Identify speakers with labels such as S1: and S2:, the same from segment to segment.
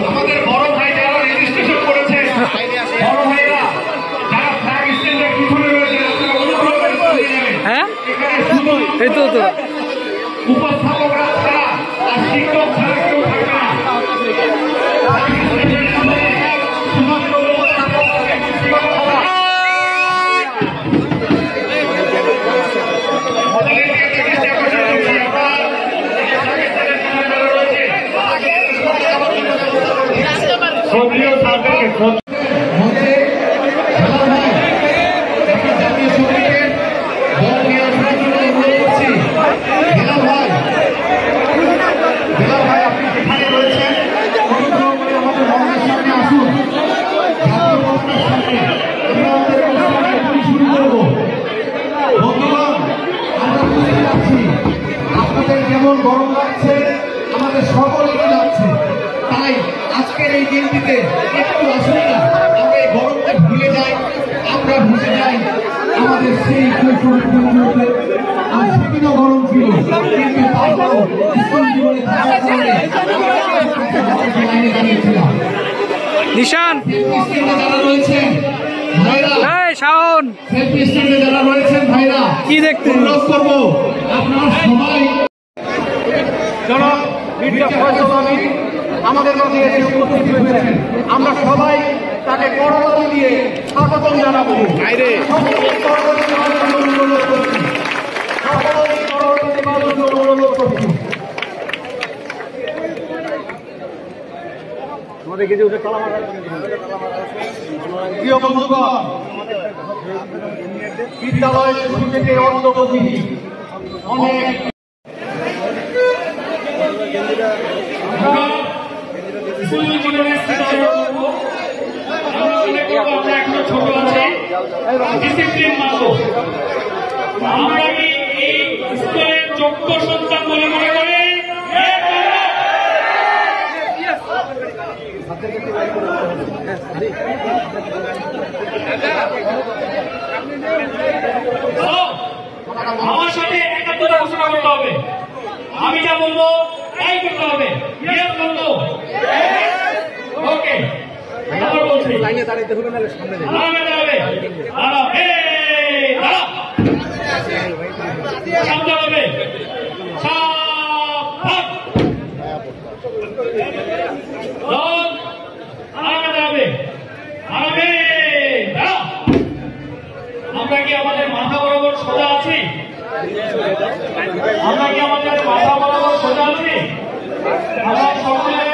S1: আমাদের বড় ভাই যারা রেজিস্ট্রেশন করেছে, বড় ভাইরা যারা ফ্ল্যাগ স্ট্যান্ডের পিছনে রয়েছে,
S2: হ্যাঁ এই তো
S1: উপস্থাপকরা ছাড়া আর শিক্ষক ছাড়া কেউ থাকবে না।
S3: যেমন গরম লাগছে আমাদের সকলেরই লাগছে, তাই আজকের এই দিনটিতে একটু আসুন না আমরা এই গরমকে ভুলে যাই, আমরা ভুলে যাই আমাদের সেই শৈশবের দিনগুলোতে। আর সেদিনও গরম ছিল, কিন্তু তারপরও স্কুল জীবনে থাকার কারণে লাইনে দাঁড়িয়েছিলাম।
S2: নিশান
S3: যারা রয়েছেন ভাইরা,
S2: শাওন
S3: সেলফি স্ট্যান্ডে যারা রয়েছেন ভাইরা,
S2: কি দেখতে
S3: অনুরোধ করবো আপনারা সবাই জনাব মির্জা ফয়সাল আমিন আমাদের মাঝে এসে উপস্থিত হয়েছেন। আমরা সবাই তাকে করতালি দিয়ে স্বাগতম জানাবো। প্রিয় বন্ধুগণ, বিদ্যালয় শুরু থেকে অন্তর্বর্তী অনেক
S1: ছোট আছে ডিসিপ্লিন মানবো। আমরা কি এই স্কুলের যোগ্য সন্তান বলে মনে করি? আমার সাথে একাত্মতা ঘোষণা করতে হবে। আমি যা বলবো তাই করতে হবে। বলবো ওকে, বলছি লাইনে দাঁড়াইতে হবে, নাহলে সামনে দাঁড়াবে। সামনে হবে, আমরা কি আমাদের মাথা বরাবর সোজা আছি? আমরা কি আমাদের মাথা বরাবর সোজা আছি? আমরা সকলের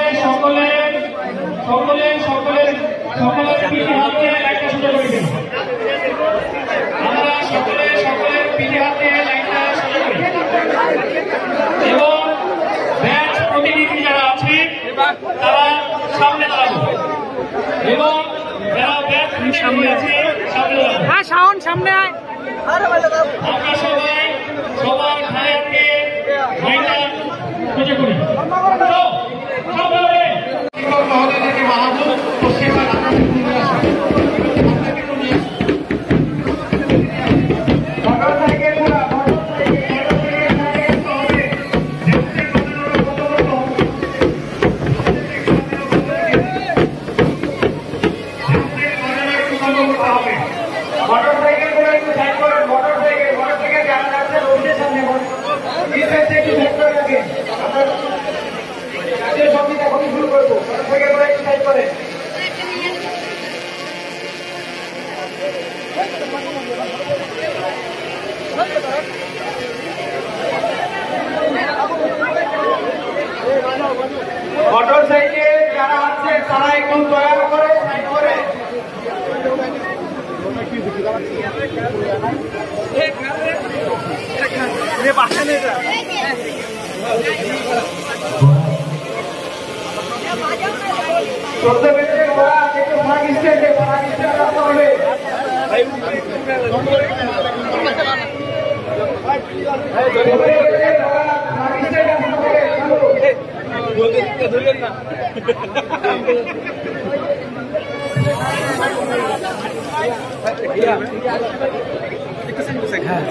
S1: পিঠে হাত দিয়ে লাইনটা সোজা করে দিন। আমরা সকলের পিঠে হাত দিয়ে লাইনটা সোজা করি এবং ব্যাচ প্রতিনিধি যারা আছে তারা সামনে দাঁড়াবো এবং যারা ব্যাচ সামনে আছে সামনে দাঁড়াবো।
S2: হ্যাঁ শাওন সামনে আয়।
S1: আমরা সবার ঘাড়ে হাতে লাইনটা সোজা করি। মোটরসাইকেল যারা আছে তারা একটু দয়া করে সাইড করে। চলতে পেরেছে ওরা একটু ফাঁক স্ট্যান্ডে রাখতে হবে। ধরবেন না। হ্যাঁ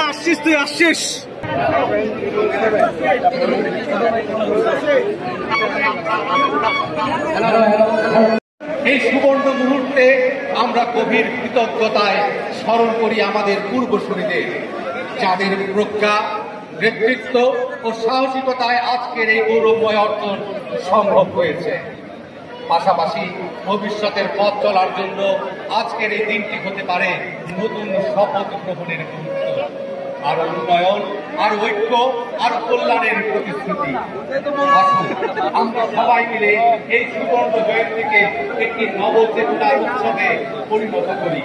S2: আসছিস তুই আসছিস
S3: এই সুবর্ণ মুহূর্তে আমরা গভীর কৃতজ্ঞতায় স্মরণ করি আমাদের পূর্বসূরীদের, যাদের প্রজ্ঞা, নেতৃত্ব ও সাহসিকতায় আজকের এই গৌরবময় অর্জন সম্ভব হয়েছে। পাশাপাশি ভবিষ্যতের পথ চলার জন্য আজকের এই দিনটি হতে পারে নতুন শপথ গ্রহণের মুহূর্ত, আর উন্নয়ন, আর ঐক্য, আর কল্যাণের প্রতিশ্রুতি। আসুন আমরা সবাই মিলে এই সুবর্ণ জয়ন্তীকে একটি নবচেতনার উৎসবে পরিণত করি।